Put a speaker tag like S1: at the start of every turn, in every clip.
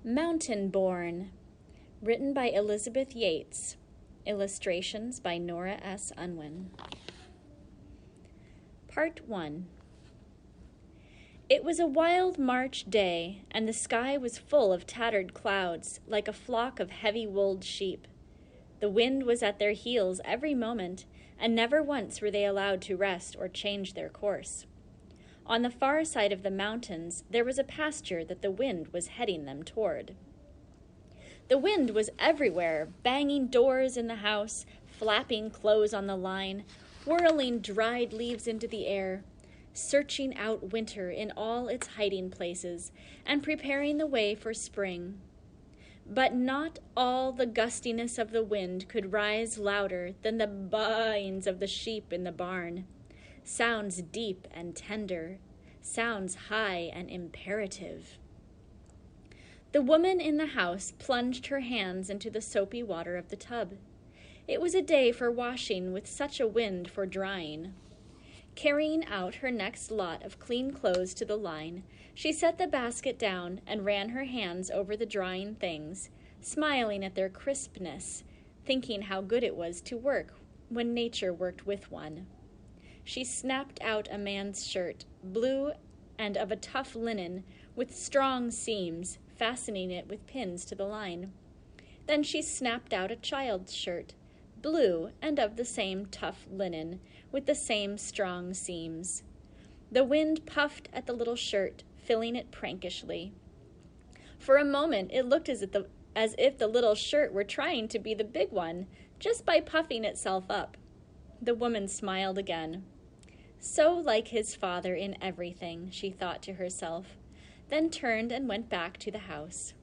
S1: Mountain Born, written by Elizabeth Yates, illustrations by Nora S. Unwin. Part 1. It was a wild March day, and the sky was full of tattered clouds, like a flock of heavy-wooled sheep. The wind was at their heels every moment, and never once were they allowed to rest or change their course. On the far side of the mountains, there was a pasture that the wind was heading them toward. The wind was everywhere, banging doors in the house, flapping clothes on the line, whirling dried leaves into the air, searching out winter in all its hiding places, and preparing the way for spring. But not all the gustiness of the wind could rise louder than the baaings of the sheep in the barn. Sounds deep and tender, sounds high and imperative. The woman in the house plunged her hands into the soapy water of the tub. It was a day for washing with such a wind for drying. Carrying out her next lot of clean clothes to the line, she set the basket down and ran her hands over the drying things, smiling at their crispness, thinking how good it was to work when nature worked with one. She snapped out a man's shirt, blue and of a tough linen, with strong seams, fastening it with pins to the line. Then she snapped out a child's shirt, blue and of the same tough linen, with the same strong seams. The wind puffed at the little shirt, filling it prankishly. For a moment it looked as if the little shirt were trying to be the big one, just by puffing itself up. The woman smiled again. So like his father in everything, she thought to herself, then turned and went back to the house.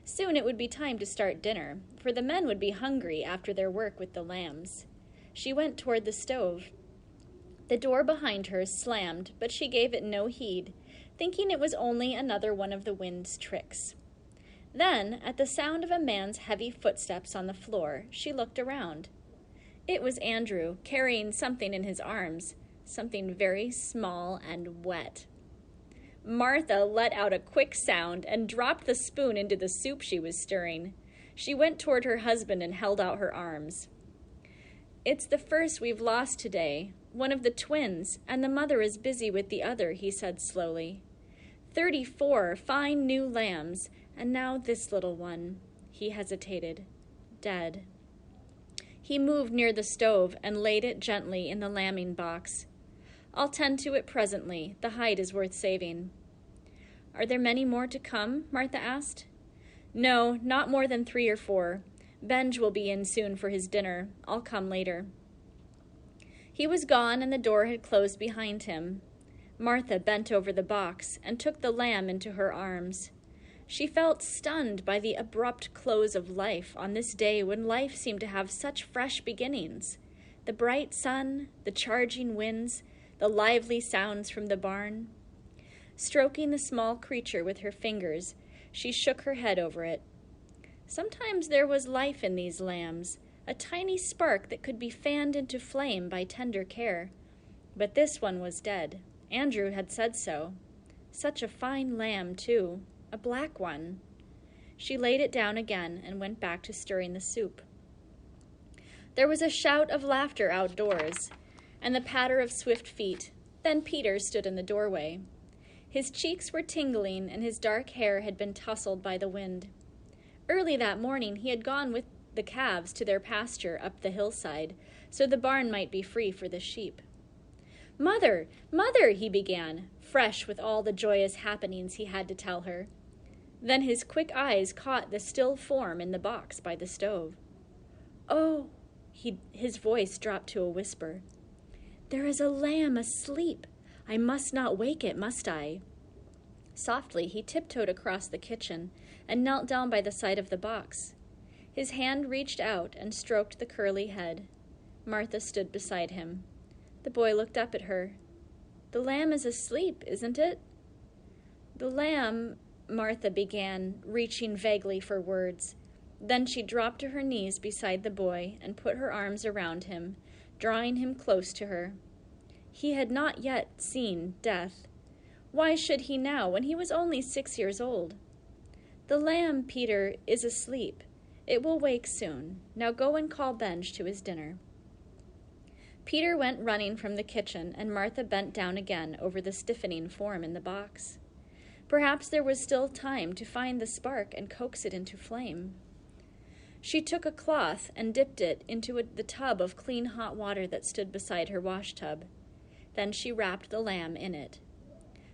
S1: Soon it would be time to start dinner, for the men would be hungry after their work with the lambs. She went toward the stove. The door behind her slammed, but she gave it no heed, thinking it was only another one of the wind's tricks. Then, at the sound of a man's heavy footsteps on the floor, she looked around. It was Andrew, carrying something in his arms, something very small and wet. Martha let out a quick sound and dropped the spoon into the soup she was stirring. She went toward her husband and held out her arms. "It's the first we've lost today, one of the twins, and the mother is busy with the other," he said slowly. 34 fine new lambs, and now this little one. He hesitated. Dead. He moved near the stove and laid it gently in the lambing box. "I'll tend to it presently. The hide is worth saving." "Are there many more to come?" Martha asked. "No, not more than 3 or 4. Benj will be in soon for his dinner. I'll come later." He was gone, and the door had closed behind him. Martha bent over the box and took the lamb into her arms. She felt stunned by the abrupt close of life on this day when life seemed to have such fresh beginnings. The bright sun, the charging winds, the lively sounds from the barn. Stroking the small creature with her fingers, she shook her head over it. Sometimes there was life in these lambs, a tiny spark that could be fanned into flame by tender care. But this one was dead. Andrew had said so. Such a fine lamb, too, a black one. She laid it down again and went back to stirring the soup. There was a shout of laughter outdoors, and the patter of swift feet. Then Peter stood in the doorway. His cheeks were tingling, and his dark hair had been tousled by the wind. Early that morning he had gone with the calves to their pasture up the hillside, so the barn might be free for the sheep. "Mother, Mother," he began, fresh with all the joyous happenings he had to tell her. Then his quick eyes caught the still form in the box by the stove. "Oh," his voice dropped to a whisper. "There is a lamb asleep. I must not wake it, must I?" Softly he tiptoed across the kitchen and knelt down by the side of the box. His hand reached out and stroked the curly head. Martha stood beside him. The boy looked up at her. "The lamb is asleep, isn't it?" "The lamb," Martha began, reaching vaguely for words. Then she dropped to her knees beside the boy and put her arms around him, drawing him close to her. He had not yet seen death. Why should he now, when he was only 6 years old? "The lamb, Peter, is asleep. It will wake soon. Now go and call Benj to his dinner." Peter went running from the kitchen, and Martha bent down again over the stiffening form in the box. Perhaps there was still time to find the spark and coax it into flame. She took a cloth and dipped it into the tub of clean hot water that stood beside her washtub. Then she wrapped the lamb in it.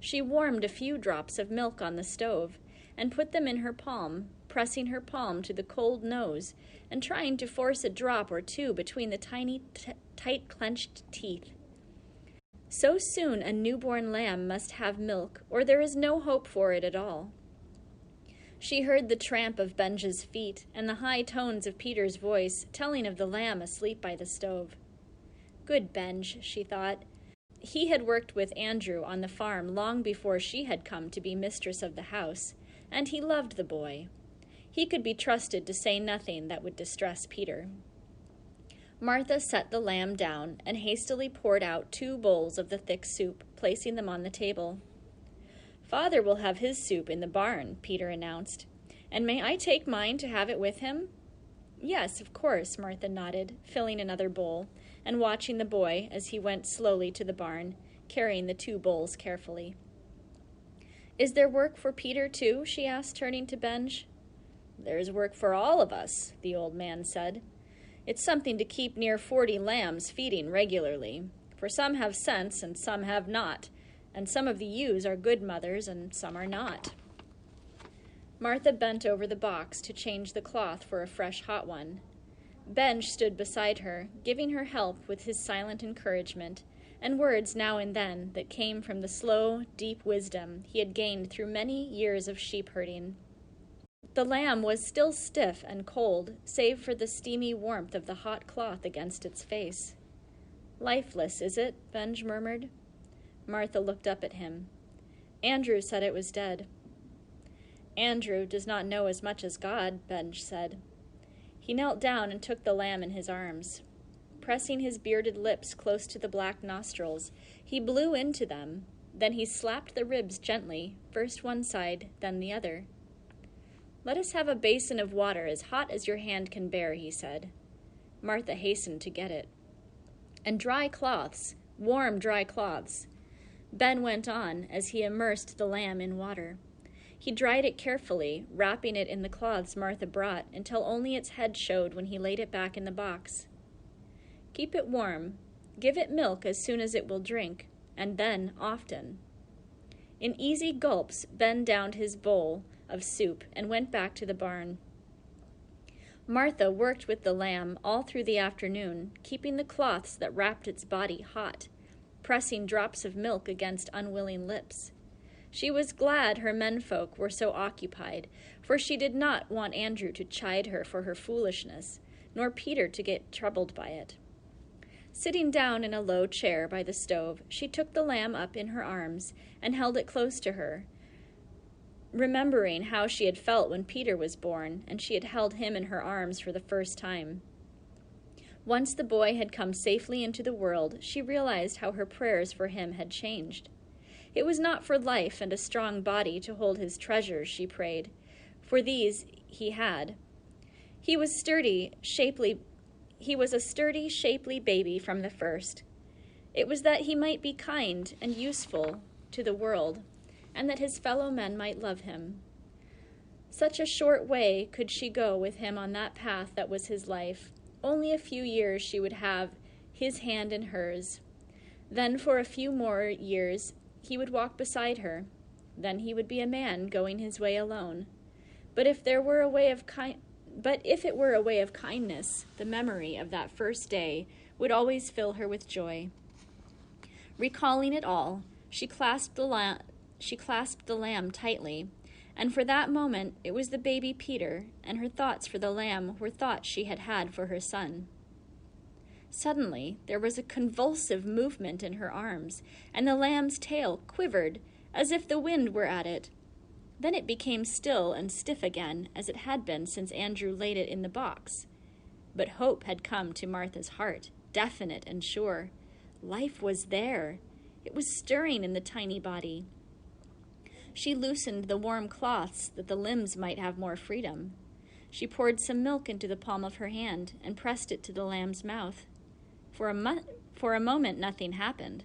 S1: She warmed a few drops of milk on the stove and put them in her palm, pressing her palm to the cold nose and trying to force a drop or two between the tiny, tight-clenched teeth. So soon a newborn lamb must have milk, or there is no hope for it at all. She heard the tramp of Benj's feet and the high tones of Peter's voice telling of the lamb asleep by the stove. Good Benj, she thought. He had worked with Andrew on the farm long before she had come to be mistress of the house, and he loved the boy. He could be trusted to say nothing that would distress Peter. Martha set the lamb down and hastily poured out 2 bowls of the thick soup, placing them on the table. "Father will have his soup in the barn," Peter announced. "And may I take mine to have it with him?" "Yes, of course," Martha nodded, filling another bowl, and watching the boy as he went slowly to the barn, carrying the 2 bowls carefully. "Is there work for Peter, too?" she asked, turning to Benj. "There's work for all of us," the old man said. "It's something to keep near 40 lambs feeding regularly, for some have sense and some have not, and some of the ewes are good mothers and some are not." Martha bent over the box to change the cloth for a fresh hot one. Benj stood beside her, giving her help with his silent encouragement, and words now and then that came from the slow, deep wisdom he had gained through many years of sheep herding. The lamb was still stiff and cold, save for the steamy warmth of the hot cloth against its face. "Lifeless, is it?" Benj murmured. Martha looked up at him. "Andrew said it was dead." "Andrew does not know as much as God," Benj said. He knelt down and took the lamb in his arms. Pressing his bearded lips close to the black nostrils, he blew into them. Then he slapped the ribs gently, first one side, then the other. "Let us have a basin of water as hot as your hand can bear," he said. Martha hastened to get it. "And dry cloths, warm dry cloths." Ben went on as he immersed the lamb in water. He dried it carefully, wrapping it in the cloths Martha brought until only its head showed when he laid it back in the box. "Keep it warm. Give it milk as soon as it will drink, and then often." In easy gulps, Ben downed his bowl of soup and went back to the barn. Martha worked with the lamb all through the afternoon, keeping the cloths that wrapped its body hot, pressing drops of milk against unwilling lips. She was glad her menfolk were so occupied, for she did not want Andrew to chide her for her foolishness, nor Peter to get troubled by it. Sitting down in a low chair by the stove, she took the lamb up in her arms and held it close to her, remembering how she had felt when Peter was born and she had held him in her arms for the first time. Once the boy had come safely into the world, she realized how her prayers for him had changed. It was not for life and a strong body to hold his treasures, she prayed, for these he had. He was a sturdy, shapely baby from the first. It was that he might be kind and useful to the world, and that his fellow men might love him. Such a short way could she go with him on that path that was his life. Only a few years she would have his hand in hers. Then for a few more years he would walk beside her. Then he would be a man going his way alone. But if it were a way of kindness, the memory of that first day would always fill her with joy. Recalling it all, she clasped the lamb tightly, and for that moment it was the baby Peter, and her thoughts for the lamb were thoughts she had had for her son. Suddenly there was a convulsive movement in her arms, and the lamb's tail quivered as if the wind were at it. Then it became still and stiff again, as it had been since Andrew laid it in the box. But hope had come to Martha's heart, definite and sure. Life was there. It was stirring in the tiny body. She loosened the warm cloths that the limbs might have more freedom. She poured some milk into the palm of her hand and pressed it to the lamb's mouth. For a moment, nothing happened.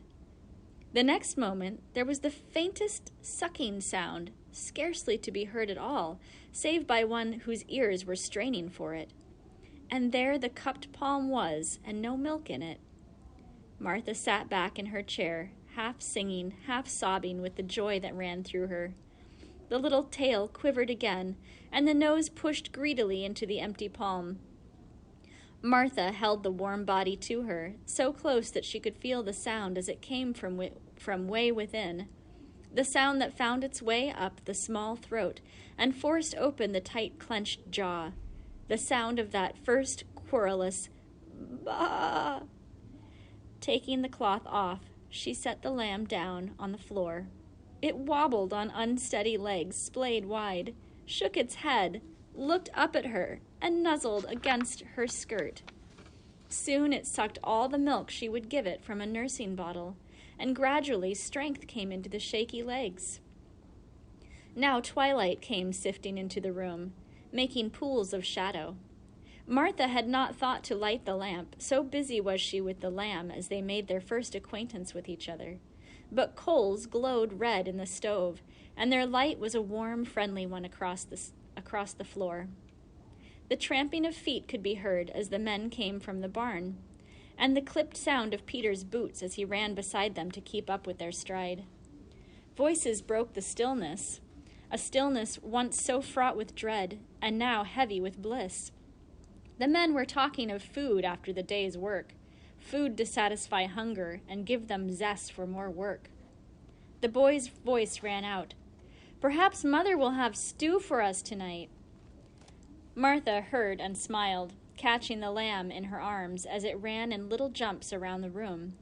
S1: The next moment, there was the faintest sucking sound, scarcely to be heard at all, save by one whose ears were straining for it. And there the cupped palm was, and no milk in it. Martha sat back in her chair, half singing, half sobbing with the joy that ran through her. The little tail quivered again, and the nose pushed greedily into the empty palm. Martha held the warm body to her, so close that she could feel the sound as it came from way within, the sound that found its way up the small throat and forced open the tight-clenched jaw, the sound of that first querulous "Bah!" Taking the cloth off, she set the lamb down on the floor. It wobbled on unsteady legs splayed wide, shook its head, looked up at her, and nuzzled against her skirt. Soon it sucked all the milk she would give it from a nursing bottle, and gradually strength came into the shaky legs. Now twilight came sifting into the room, making pools of shadow. Martha had not thought to light the lamp, so busy was she with the lamb as they made their first acquaintance with each other. But coals glowed red in the stove, and their light was a warm, friendly one across the floor. The tramping of feet could be heard as the men came from the barn, and the clipped sound of Peter's boots as he ran beside them to keep up with their stride. Voices broke the stillness, a stillness once so fraught with dread, and now heavy with bliss. The men were talking of food after the day's work, food to satisfy hunger and give them zest for more work. The boy's voice ran out. "Perhaps Mother will have stew for us tonight." Martha heard and smiled, catching the lamb in her arms as it ran in little jumps around the room.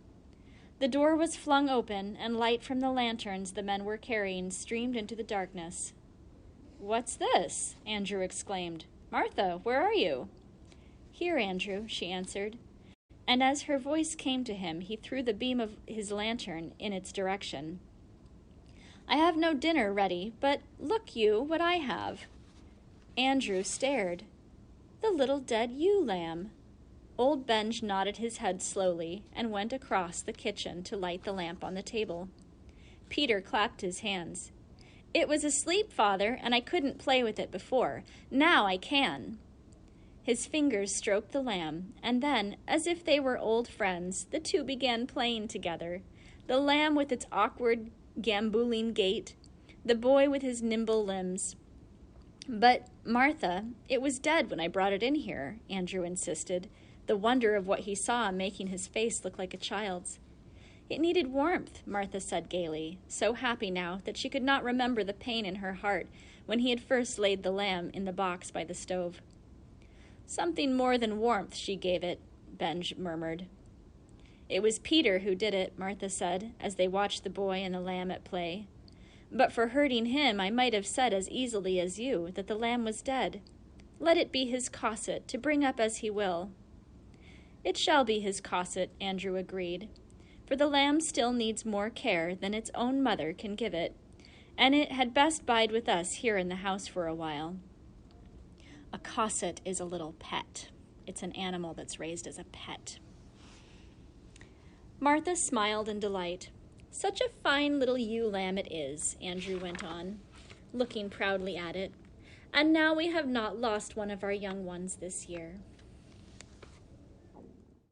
S1: The door was flung open, and light from the lanterns the men were carrying streamed into the darkness. "What's this?" Andrew exclaimed. "Martha, where are you?" "Here, Andrew," she answered. And as her voice came to him, he threw the beam of his lantern in its direction. "I have no dinner ready, but look you what I have." Andrew stared. "The little dead ewe lamb." Old Benj nodded his head slowly and went across the kitchen to light the lamp on the table. Peter clapped his hands. "It was asleep, Father, and I couldn't play with it before. Now I can." His fingers stroked the lamb, and then, as if they were old friends, the two began playing together, the lamb with its awkward, gamboling gait, the boy with his nimble limbs. "But, Martha, it was dead when I brought it in here," Andrew insisted, the wonder of what he saw making his face look like a child's. "It needed warmth," Martha said gaily, so happy now that she could not remember the pain in her heart when he had first laid the lamb in the box by the stove. "Something more than warmth she gave it," Benj murmured. "It was Peter who did it," Martha said, as they watched the boy and the lamb at play. "But for hurting him, I might have said as easily as you that the lamb was dead. Let it be his cosset, to bring up as he will." "It shall be his cosset," Andrew agreed, "for the lamb still needs more care than its own mother can give it, and it had best bide with us here in the house for a while." A cosset is a little pet. It's an animal that's raised as a pet. Martha smiled in delight. "Such a fine little ewe lamb it is," Andrew went on, looking proudly at it. "And now we have not lost one of our young ones this year."